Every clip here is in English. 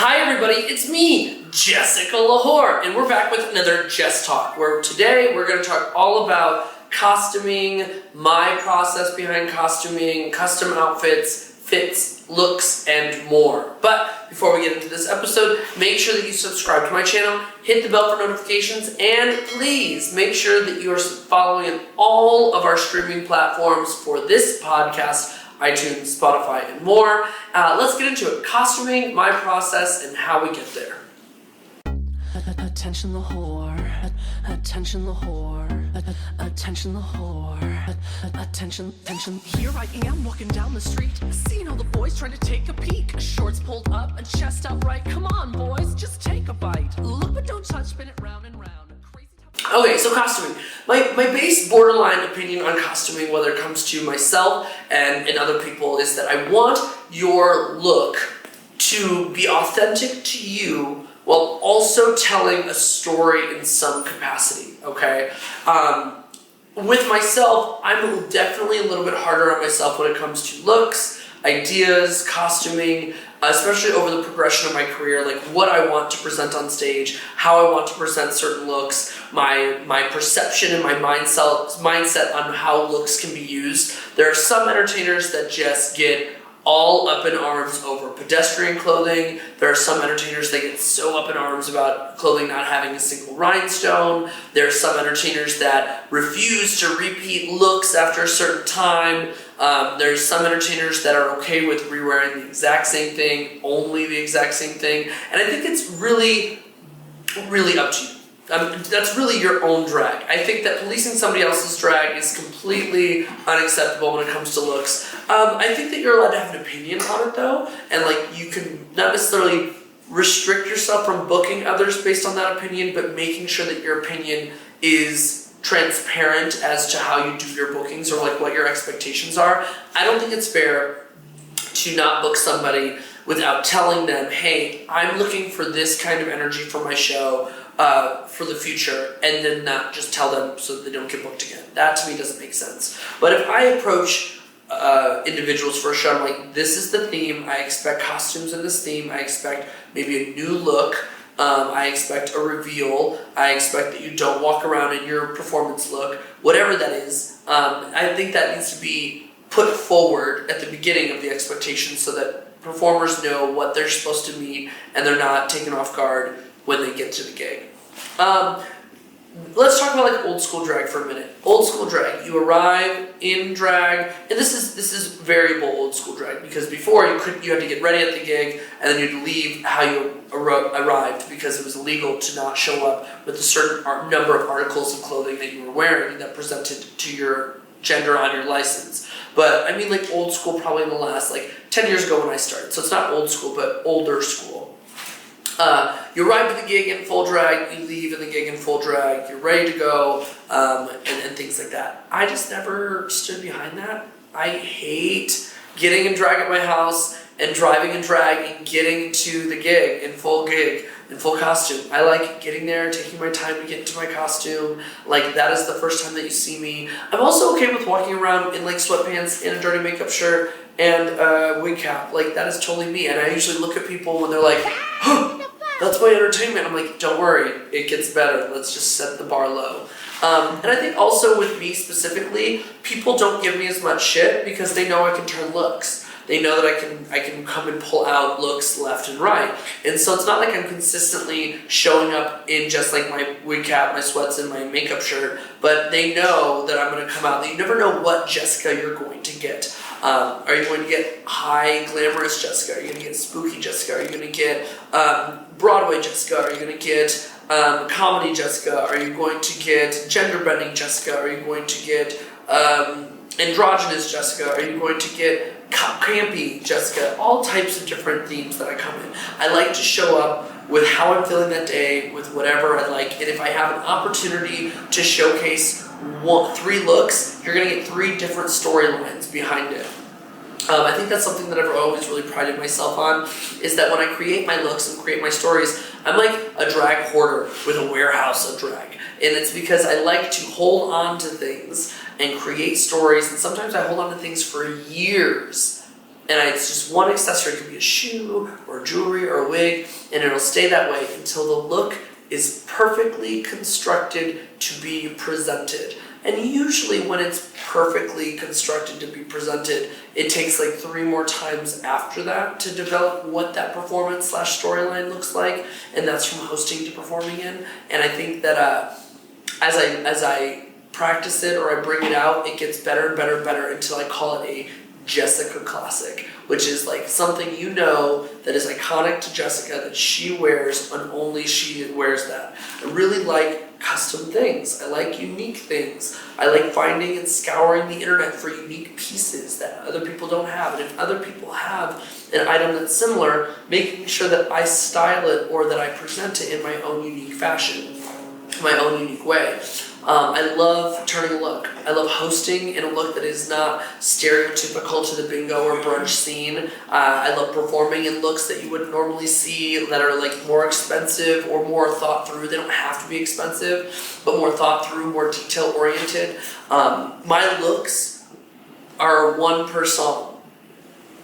Hi everybody, it's me, Jessica lwhor, and we're back with another Jess Talk, where today we're going to talk all about costuming, my process behind costuming, custom outfits, fits, looks, and more. But before we get into this episode, make sure that you subscribe to my channel, hit the bell for notifications, and please make sure that you are following all of our streaming platforms for this podcast, iTunes, Spotify, and more. Let's get into it. Costuming, my process, and how we get there. Attention the whore, attention the whore, attention the whore, attention. Here I am walking down the street, seeing all the boys trying to take a peek. Shorts pulled up and chest out right. Come on boys, just take a bite. Look but don't touch, spin it round and round. Okay, so costuming. My base borderline opinion on costuming, whether it comes to myself and other people, is that I want your look to be authentic to you while also telling a story in some capacity, okay? With myself, I'm definitely a little bit harder on myself when it comes to looks, ideas, costuming, especially over the progression of my career, like what I want to present on stage, how I want to present certain looks, my perception and my mindset on how looks can be used. There are some entertainers that just get all up in arms over pedestrian clothing. There are some entertainers that get so up in arms about clothing not having a single rhinestone. There are some entertainers that refuse to repeat looks after a certain time. There's some entertainers that are okay with re-wearing the exact same thing, only the exact same thing. And I think it's really, really up to you. That's really your own drag. I think that policing somebody else's drag is completely unacceptable when it comes to looks. I think that you're allowed to have an opinion on it though, and like you can not necessarily restrict yourself from booking others based on that opinion, but making sure that your opinion is transparent as to how you do your bookings or like what your expectations are. I don't think it's fair to not book somebody without telling them, hey, I'm looking for this kind of energy for my show for the future, and then not just tell them so that they don't get booked again. That to me doesn't make sense. But if I approach individuals for a show, I'm like, this is the theme, I expect costumes in this theme, I expect maybe a new look, I expect a reveal, I expect that you don't walk around in your performance look, whatever that is. I think that needs to be put forward at the beginning of the expectation so that performers know what they're supposed to meet and they're not taken off guard when they get to the gig. Let's talk about like old school drag for a minute. Old school drag, you arrive in drag, and this is variable old school drag, because before you had to get ready at the gig and then you'd leave how you arrived, because it was illegal to not show up with a certain number of articles of clothing that you were wearing that presented to your gender on your license. But I mean like old school probably in the last like 10 years ago when I started, so it's not old school but older school. You arrive at the gig in full drag, you leave in the gig in full drag, you're ready to go, and things like that. I just never stood behind that. I hate getting in drag at my house and driving in drag and getting to the gig, in full costume. I like getting there, taking my time to get into my costume. Like, that is the first time that you see me. I'm also okay with walking around in like sweatpants and a dirty makeup shirt and a wig cap. Like, that is totally me. And I usually look at people when they're like, huh, that's my entertainment. I'm like, don't worry, it gets better. Let's just set the bar low. And I think also with me specifically, people don't give me as much shit because they know I can turn looks. They know that I can come and pull out looks left and right. And so it's not like I'm consistently showing up in just like my wig cap, my sweats, and my makeup shirt, but they know that I'm going to come out. You never know what Jessica you're going to get. Are you going to get high glamorous Jessica? Are you going to get spooky Jessica? Are you going to get Broadway Jessica? Are you going to get comedy Jessica? Are you going to get gender bending Jessica? Are you going to get androgynous Jessica? Are you going to get campy Jessica? All types of different themes that I come in. I like to show up with how I'm feeling that day, with whatever I like, and if I have an opportunity to showcase 3 looks, you're going to get 3 different storylines behind it. I think that's something that I've always really prided myself on, is that when I create my looks and create my stories, I'm like a drag hoarder with a warehouse of drag. And it's because I like to hold on to things and create stories, and sometimes I hold on to things for years it's just one accessory. It could be a shoe or jewelry or a wig, and it'll stay that way until the look is perfectly constructed to be presented. And usually when it's perfectly constructed to be presented, it takes like 3 more times after that to develop what that performance / storyline looks like, and that's from hosting to performing in. And I think that as I practice it or I bring it out, it gets better and better and better until I call it a Jessica classic, which is like something that is iconic to Jessica, that she wears and only she wears that. I really like custom things. I like unique things. I like finding and scouring the internet for unique pieces that other people don't have. And if other people have an item that's similar, making sure that I style it or that I present it in my own unique fashion, my own unique way. I love turning a look. I love hosting in a look that is not stereotypical to the bingo or brunch scene. I love performing in looks that you wouldn't normally see, that are like more expensive or more thought through. They don't have to be expensive, but more thought through, more detail oriented. My looks are 1 per song,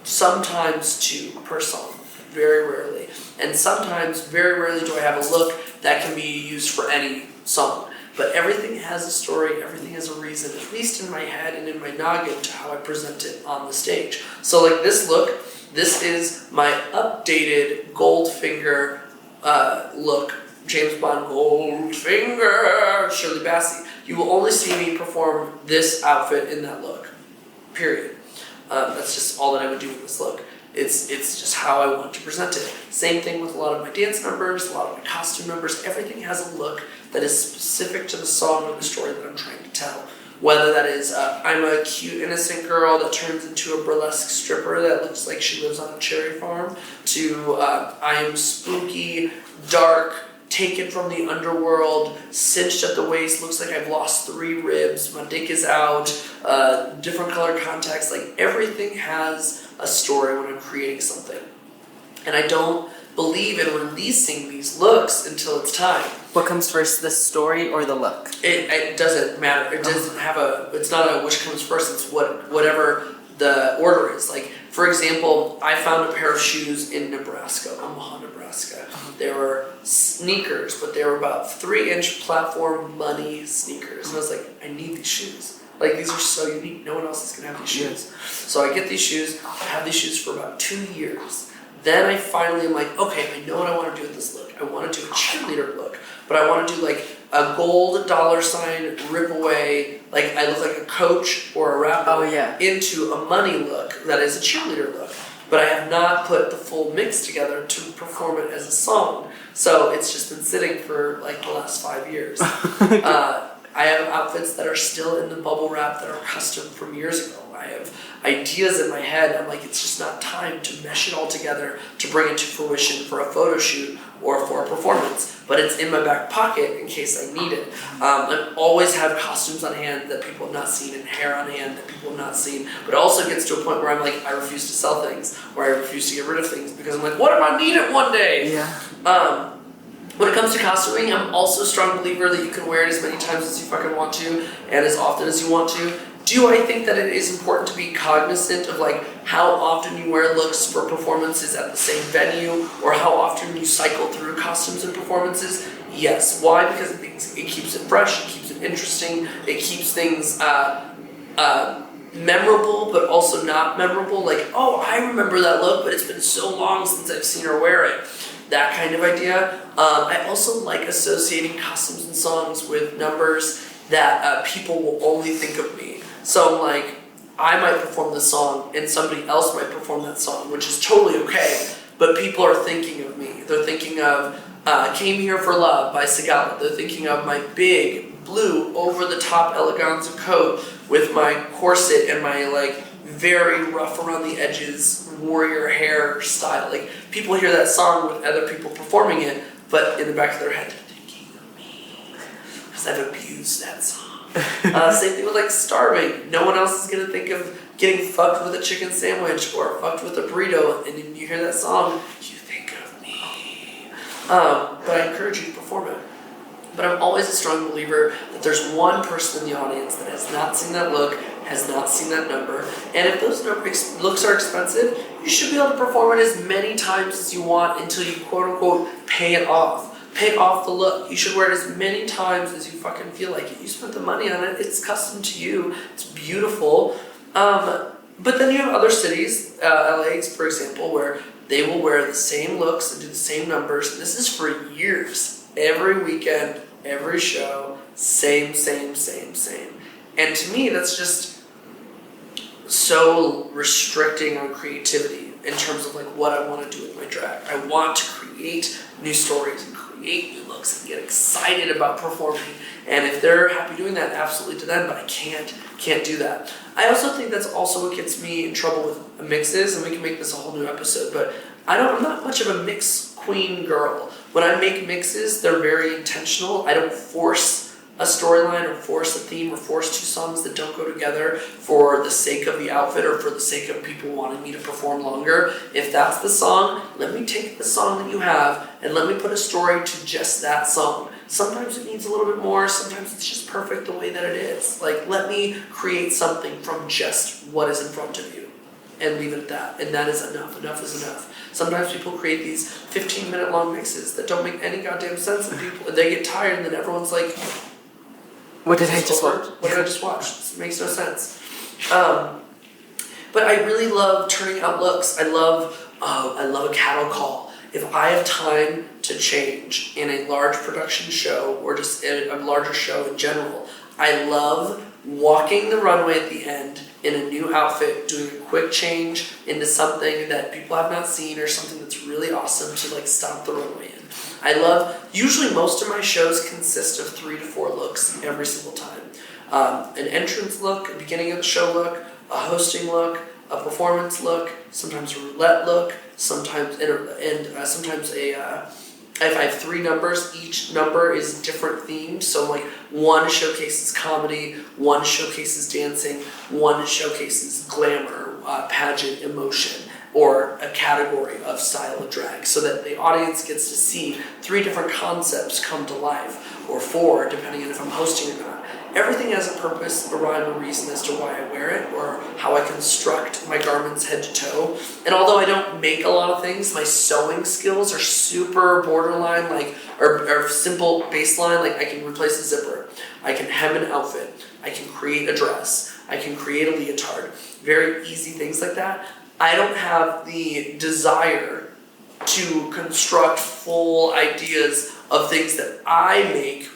sometimes 2 per song, very rarely. And sometimes, very rarely, do I have a look that can be used for any song. But everything has a story, everything has a reason, at least in my head and in my noggin, to how I present it on the stage. So like this look, this is my updated Goldfinger look. James Bond Goldfinger, Shirley Bassey. You will only see me perform this outfit in that look, period. That's just all that I would do with this look. It's just how I want to present it. Same thing with a lot of my dance numbers, a lot of my costume numbers. Everything has a look that is specific to the song or the story that I'm trying to tell. Whether that is, I'm a cute, innocent girl that turns into a burlesque stripper that looks like she lives on a cherry farm, to I am spooky, dark, taken from the underworld, cinched at the waist, looks like I've lost 3 ribs, my dick is out, different color contacts. Like everything has a story when I'm creating something. And I don't believe in releasing these looks until it's time. What comes first, the story or the look? It doesn't matter. It doesn't have it's not a which comes first, it's whatever the order is. Like, for example, I found a pair of shoes in Nebraska, Omaha, Nebraska. They were sneakers, but they were about 3-inch platform money sneakers. And I was like, I need these shoes. Like, these are so unique. No one else is gonna have these shoes. So I get these shoes. I have these shoes for about 2 years. Then I finally am like, okay, I know what I want to do with this look. I want to do a cheerleader look, but I want to do like a gold $sign rip away, like I look like a coach or a rapper, into a money look that is a cheerleader look. But I have not put the full mix together to perform it as a song. So it's just been sitting for like the last 5 years. I have outfits that are still in the bubble wrap that are custom from years ago. I have ideas in my head. I'm like, it's just not time to mesh it all together to bring it to fruition for a photo shoot or for a performance. But it's in my back pocket in case I need it. I always have costumes on hand that people have not seen and hair on hand that people have not seen. But it also gets to a point where I'm like, I refuse to sell things or I refuse to get rid of things because I'm like, what if I need it one day? Yeah. When it comes to costuming, I'm also a strong believer that you can wear it as many times as you fucking want to and as often as you want to. Do I think that it is important to be cognizant of like how often you wear looks for performances at the same venue or how often you cycle through costumes and performances? Yes. Why? Because it keeps it fresh, it keeps it interesting, it keeps things memorable but also not memorable. Like, oh, I remember that look, but it's been so long since I've seen her wear it. That kind of idea. I also like associating costumes and songs with numbers that people will only think of me. So like, I might perform this song and somebody else might perform that song, which is totally okay, but people are thinking of me. They're thinking of Came Here for Love by Sigala. They're thinking of my big, blue, over-the-top eleganza coat with my corset and my like very rough around the edges warrior hair style. Like, people hear that song with other people performing it, but in the back of their head, they're thinking of me because I've abused that song. Same thing with like starving. No one else is gonna think of getting fucked with a chicken sandwich or fucked with a burrito, and then you hear that song, you think of me. But I encourage you to perform it. But I'm always a strong believer that there's one person in the audience that has not seen that look, has not seen that number. And if those looks are expensive, you should be able to perform it as many times as you want until you quote unquote pay it off. Pay off the look. You should wear it as many times as you fucking feel like it. You spent the money on it. It's custom to you. It's beautiful. But then you have other cities, LA for example, where they will wear the same looks and do the same numbers. And this is for years. Every weekend, every show, same. And to me, that's just so restricting on creativity in terms of like what I want to do with my drag. I want to create new stories and create new looks and get excited about performing. And if they're happy doing that, absolutely to them, but I can't do that. I also think that's also what gets me in trouble with mixes, and we can make this a whole new episode, but I'm not much of a mix queen girl. When I make mixes, they're very intentional. I don't force a storyline or force a theme or force two songs that don't go together for the sake of the outfit or for the sake of people wanting me to perform longer. If that's the song, let me take the song that you have and let me put a story to just that song. Sometimes it needs a little bit more, sometimes it's just perfect the way that it is. Like, let me create something from just what is in front of you and leave it at that. And that is enough. Enough is enough. Sometimes people create these 15-minute long mixes that don't make any goddamn sense, and they get tired, and then everyone's like, what did I just watch? What did I just watch? This makes no sense. But I really love turning out looks. I love a cattle call. If I have time to change in a large production show or just a larger show in general, I love walking the runway at the end in a new outfit, doing a quick change into something that people have not seen or something that's really awesome to like stomp the runway in. Usually most of my shows consist of 3 to 4 looks every single time. An entrance look, a beginning of the show look, a hosting look, a performance look, sometimes a roulette look, sometimes if I have 3 numbers, each number is different themed. So like one showcases comedy, one showcases dancing, one showcases glamour, pageant, emotion, or a category of style of drag, so that the audience gets to see 3 different concepts come to life, or 4, depending on if I'm hosting or not. Everything has a purpose, a rhyme, a reason as to why I wear it, or how I construct my garments head to toe. And although I don't make a lot of things, my sewing skills are super borderline, or simple baseline. Like, I can replace a zipper, I can hem an outfit, I can create a dress, I can create a leotard. Very easy things like that. I don't have the desire to construct full ideas of things that I make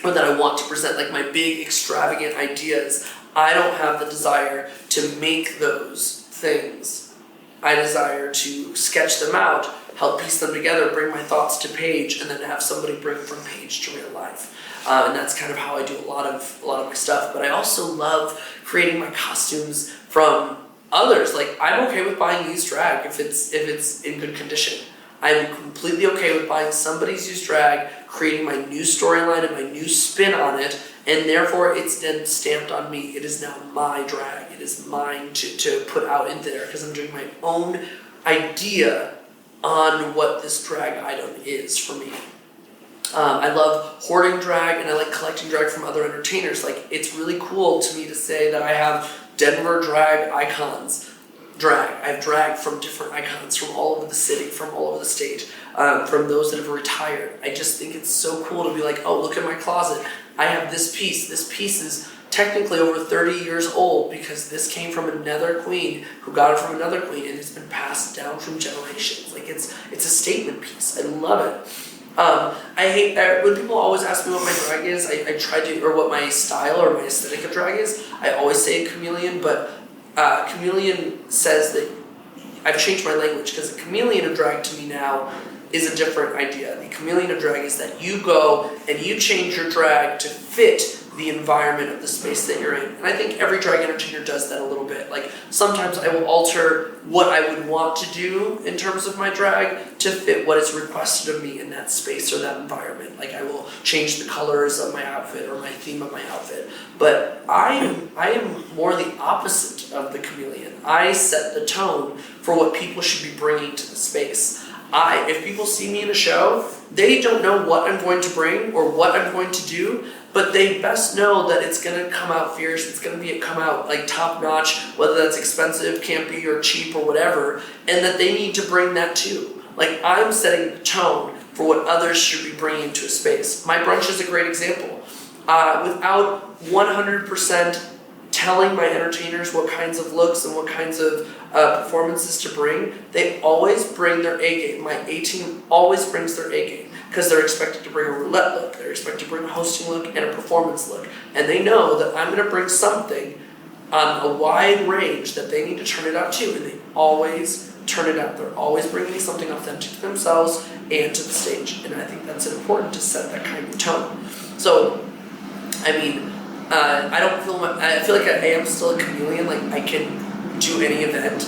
or that I want to present, like my big extravagant ideas. I don't have the desire to make those things. I desire to sketch them out, help piece them together, bring my thoughts to page, and then have somebody bring from page to real life. And that's kind of how I do a lot of my stuff. But I also love creating my costumes from others. Like, I'm okay with buying used drag if it's in good condition. I'm completely okay with buying somebody's used drag, creating my new storyline and my new spin on it, and therefore it's then stamped on me. It is now my drag. It is mine to put out in there because I'm doing my own idea on what this drag item is for me. I love hoarding drag, and I like collecting drag from other entertainers. Like, it's really cool to me to say that I have Denver drag icons. I have drag from different icons from all over the city, from all over the state, from those that have retired. I just think it's so cool to be like, oh, look at my closet. I have this piece. This piece is technically over 30 years old because this came from another queen who got it from another queen, and it's been passed down from generations. Like, it's a statement piece. I love it. I hate when people always ask me what my drag is. I try to, or what my style or my aesthetic of drag is. I always say a chameleon, but chameleon says that I've changed my language, because the chameleon of drag to me now is a different idea. The chameleon of drag is that you go and you change your drag to fit the environment of the space that you're in. And I think every drag entertainer does that a little bit. Like, sometimes I will alter what I would want to do in terms of my drag to fit what is requested of me in that space or that environment. Like, I will change the colors of my outfit or my theme of my outfit. But I am more the opposite of the chameleon. I set the tone for what people should be bringing to the space. If people see me in a show, they don't know what I'm going to bring or what I'm going to do, but they best know that it's gonna come out fierce, it's gonna come out like top notch, whether that's expensive, campy, or cheap or whatever, and that they need to bring that too. Like, I'm setting the tone for what others should be bringing to a space. My brunch is a great example. Without 100% telling my entertainers what kinds of looks and what kinds of performances to bring, they always bring their A game. My A team always brings their A game because they're expected to bring a roulette look, they're expected to bring a hosting look and a performance look. And they know that I'm going to bring something on a wide range that they need to turn it out to, and they always turn it out. They're always bringing something authentic to themselves and to the stage, and I think that's important to set that kind of tone. So, I mean, I feel like I am still a chameleon. Like, I can do any event,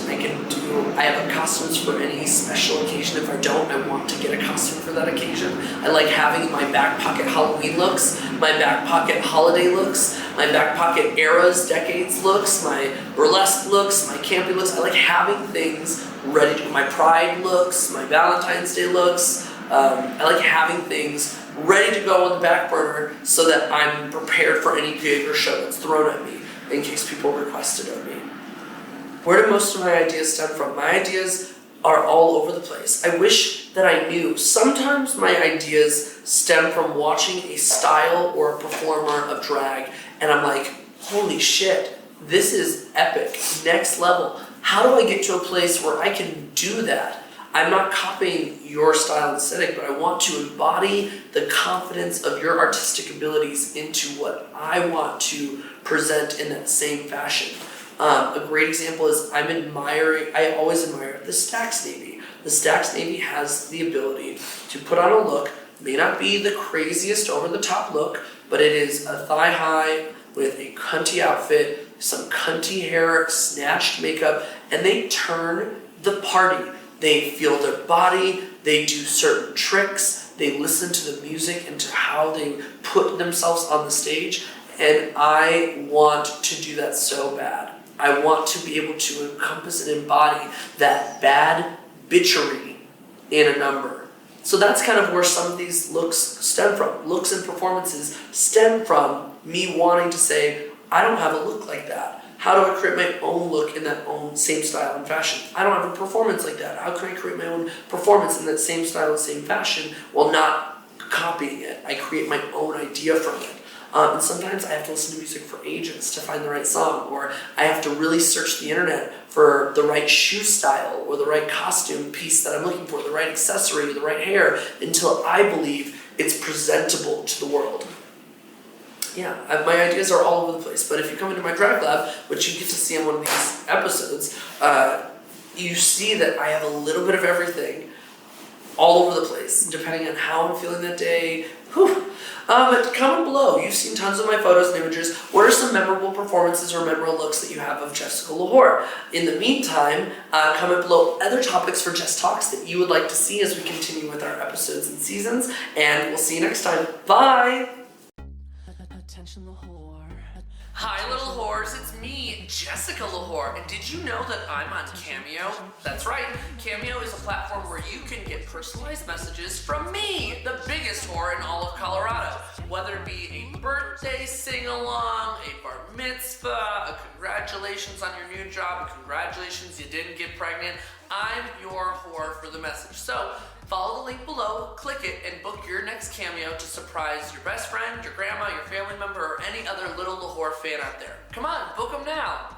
I have costumes for any special occasion. If I don't, I want to get a costume for that occasion. I like having my back pocket Halloween looks, my back pocket holiday looks, my back pocket eras, decades looks, my burlesque looks, my campy looks. I like having things ready to, my pride looks, my Valentine's Day looks. I like having things ready to go on the back burner so that I'm prepared for any gig or show that's thrown at me in case people request it of me. Where do most of my ideas stem from? My ideas are all over the place. I wish that I knew. Sometimes my ideas stem from watching a style or a performer of drag, and I'm like, holy shit, this is epic, next level. How do I get to a place where I can do that? I'm not copying your style and aesthetic, but I want to embody the confidence of your artistic abilities into what I want to present in that same fashion. A great example is I always admire the Stax Navy. The Stax Navy has the ability to put on a look, may not be the craziest over the top look, but it is a thigh high with a cunty outfit, some cunty hair, snatched makeup, and they turn the party. They feel their body, they do certain tricks, they listen to the music and to how they put themselves on the stage, and I want to do that so bad. I want to be able to encompass and embody that bad bitchery in a number. So that's kind of where some of these looks stem from. Looks and performances stem from me wanting to say, I don't have a look like that. How do I create my own look in that own same style and fashion? I don't have a performance like that. How can I create my own performance in that same style and same fashion while not copying it? I create my own idea from it. And sometimes I have to listen to music for ages to find the right song, or I have to really search the internet for the right shoe style or the right costume piece that I'm looking for, the right accessory, the right hair, until I believe it's presentable to the world. Yeah, my ideas are all over the place, but if you come into my drag lab, which you get to see in one of these episodes, you see that I have a little bit of everything all over the place, depending on how I'm feeling that day. Comment below. You've seen tons of my photos and images. What are some memorable performances or memorable looks that you have of Jessica lwhor? In the meantime, comment below other topics for Jess Talks that you would like to see as we continue with our episodes and seasons, and we'll see you next time. Bye! Attention lwhor. Hi little whores, it's me, Jessica lwhor, and did you know that I'm on Cameo? That's right, Cameo is a platform where you can get personalized messages from me, the biggest whore in all of Colorado. Whether it be a birthday sing-along, a bar mitzvah, a congratulations on your new job, a congratulations you didn't get pregnant, I'm your whore for the message. So, follow the link below, click it, and book your next Cameo to surprise your best friend, your grandma, your family member, or any other little lwhor fan out there. Come on, book them now.